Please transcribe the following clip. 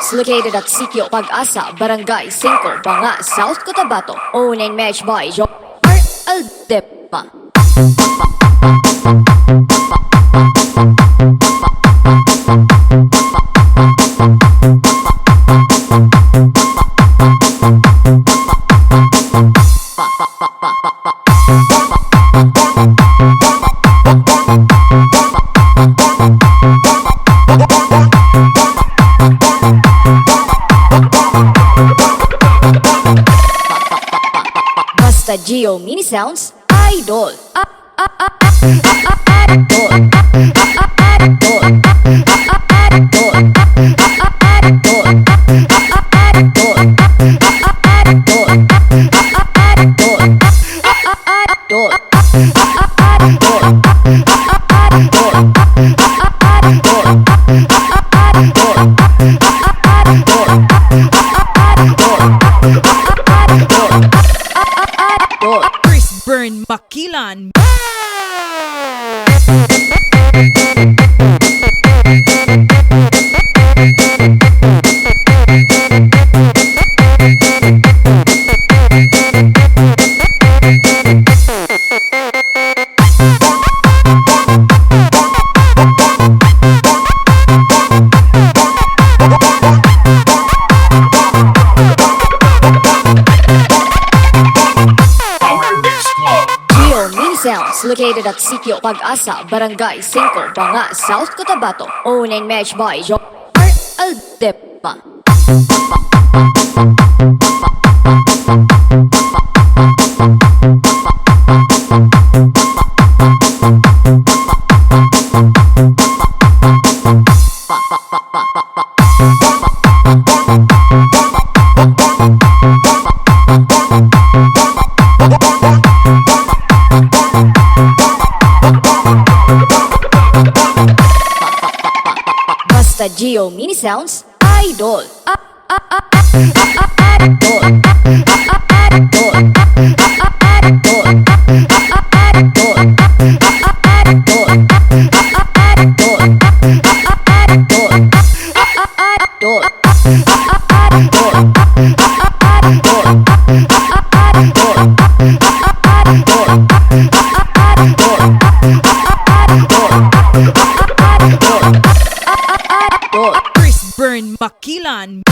Mine.Music located at Sitio Pag-asa, Barangay 5, Banga, South Cotabato. Owned and managed by Aldepa. Basta Geo Mini Sounds Idol. ChrisVern Makilan. Sounds located at Sitio Pag-asa, Barangay 5, Banga, South Cotabato. Owned and managed by Aldepa. Basta Geo Mini Sounds Idol. ChrisVern Makilan.